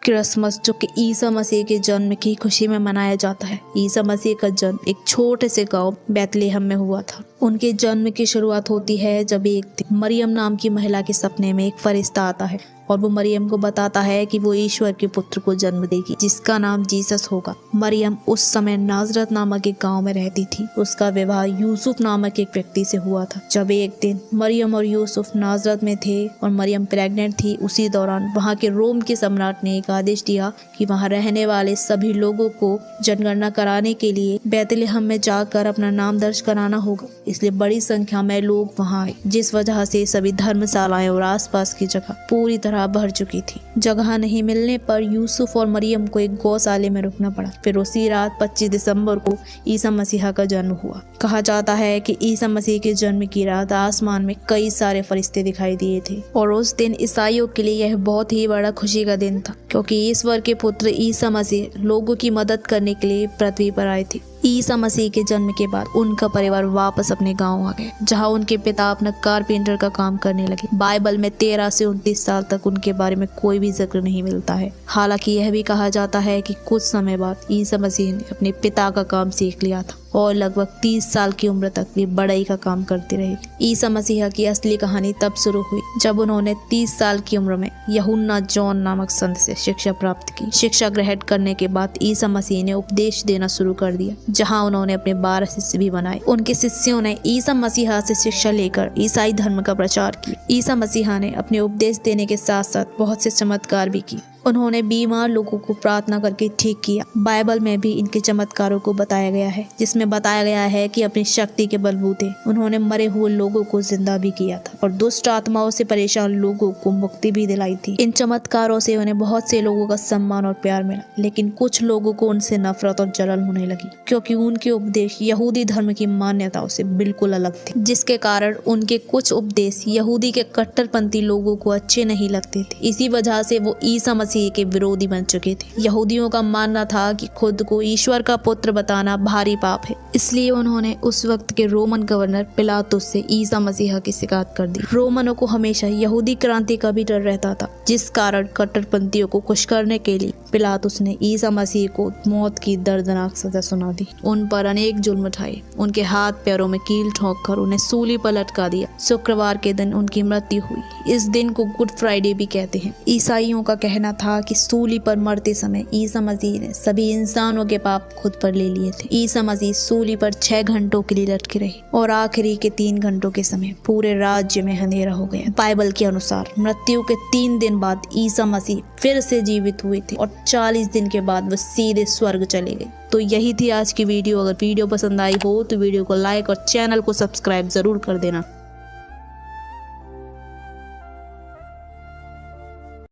Christmas जो कि ईसा मसीह के जन्म की खुशी में मनाया जाता है। ईसा मसीह का जन्म एक छोटे से गांव बैतलहम में हुआ था। उनके जन्म की शुरुआत होती है जब एक दिन मरियम नाम की महिला के सपने में एक फरिश्ता आता है और वो मरियम को बताता है कि वो ईश्वर के पुत्र को जन्म देगी जिसका नाम जीसस होगा। मरियम उस समय नाजरत नामक एक गांव में रहती थी। उसका विवाह यूसुफ नामक एक व्यक्ति से हुआ था। जब एक दिन मरियम और यूसुफ नाजरत में थे और मरियम प्रेग्नेंट थी, उसी दौरान वहां के रोम के सम्राट ने एक आदेश दिया कि वहां रहने वाले सभी लोगों को जनगणना कराने के लिए बैतलहम में जाकर अपना नाम दर्ज कराना होगा। इसलिए बड़ी संख्या में लोग वहां आए, जिस वजह से सभी धर्मशालाएं और आसपास की जगह पूरी तरह भर चुकी थी। जगह नहीं मिलने पर यूसुफ और मरियम को एक गौशाले में रुकना पड़ा। फिर उसी रात 25 दिसंबर को ईसा मसीहा का जन्म हुआ। कहा जाता है कि ईसा मसीह के जन्म की रात आसमान में कई सारे फरिश्ते दिखाई दिए थे और उस दिन ईसाइयों के लिए यह बहुत ही बड़ा खुशी का दिन था, क्योंकि ईश्वर के पुत्र ईसा मसीह लोगों की मदद करने के लिए पृथ्वी पर आए थे। ईसा मसीह के जन्म के बाद उनका परिवार वापस अपने गांव आ गया, जहां उनके पिता अपना कारपेंटर का काम करने लगे। बाइबल में 13 से 29 साल तक उनके बारे में कोई भी जिक्र नहीं मिलता है। हालांकि यह भी कहा जाता है कि कुछ समय बाद ईसा मसीह ने अपने पिता का काम सीख लिया था और लगभग 30 साल की उम्र तक वे बढ़ई का काम करते रहे। ईसा मसीह की असली कहानी तब शुरू हुई जब उन्होंने 30 साल की उम्र में यूहन्ना जॉन नामक संत से शिक्षा प्राप्त की। शिक्षा ग्रहण करने के बाद ईसा मसीह ने उपदेश देना शुरू कर दिया, जहां उन्होंने अपने 12 शिष्य भी बनाए। उनके शिष्यों ने ईसा मसीह से शिक्षा लेकर ईसाई धर्म का प्रचार किया। ईसा मसीह ने अपने उपदेश देने के साथ साथ बहुत से चमत्कार भी किए। उन्होंने बीमार लोगों को प्रार्थना करके ठीक किया। बाइबल में भी इनके चमत्कारों को बताया गया है, जिसमें बताया गया है कि अपनी शक्ति के बलबूते उन्होंने मरे हुए लोगों को जिंदा भी किया था और दुष्ट आत्माओं से परेशान लोगों को मुक्ति भी दिलाई थी। इन चमत्कारों से उन्हें बहुत से लोगों का सम्मान और प्यार मिला, लेकिन कुछ लोगों को उनसे नफरत और जलन होने लगी, क्योंकि उनके उपदेश यहूदी धर्म की मान्यताओं से बिल्कुल अलग थे, जिसके कारण उनके कुछ उपदेश यहूदी के कट्टरपंथी लोगों को अच्छे नहीं लगते थे। इसी वजह से वो ईसा मसीह के विरोधी बन चुके थे। यहूदियों का मानना था कि खुद को ईश्वर का पुत्र बताना भारी पाप है, इसलिए उन्होंने उस वक्त के रोमन गवर्नर पिलातुस से ईसा मसीह की शिकायत कर दी। रोमनों को हमेशा यहूदी क्रांति का भी डर रहता था, जिस कारण कट्टरपंथियों को खुश करने के लिए पिलातुस ने ईसा मसीह को मौत की दर्दनाक सजा सुना दी। उन पर अनेक जुल्म उठाए, उनके हाथ पैरों में कील ठोंक कर उन्हें सूली पर लटका दिया। शुक्रवार के दिन उनकी मृत्यु हुई। इस दिन को गुड फ्राइडे भी कहते हैं। ईसाइयों का कहना था कि सूली पर मरते समय ईसा मसीह ने सभी इंसानों के पाप खुद पर ले लिए थे। ईसा मसीह सूली पर 6 घंटों के लिए लटके रहे और आखिरी के 3 घंटों के समय पूरे राज्य में अंधेरा हो गया। बाइबल के अनुसार मृत्यु के 3 दिन बाद ईसा मसीह फिर से जीवित हुए थे और 40 दिन के बाद वो सीधे स्वर्ग चले गए। तो यही थी आज की वीडियो। अगर वीडियो पसंद आई हो तो वीडियो को लाइक और चैनल को सब्सक्राइब जरूर कर देना।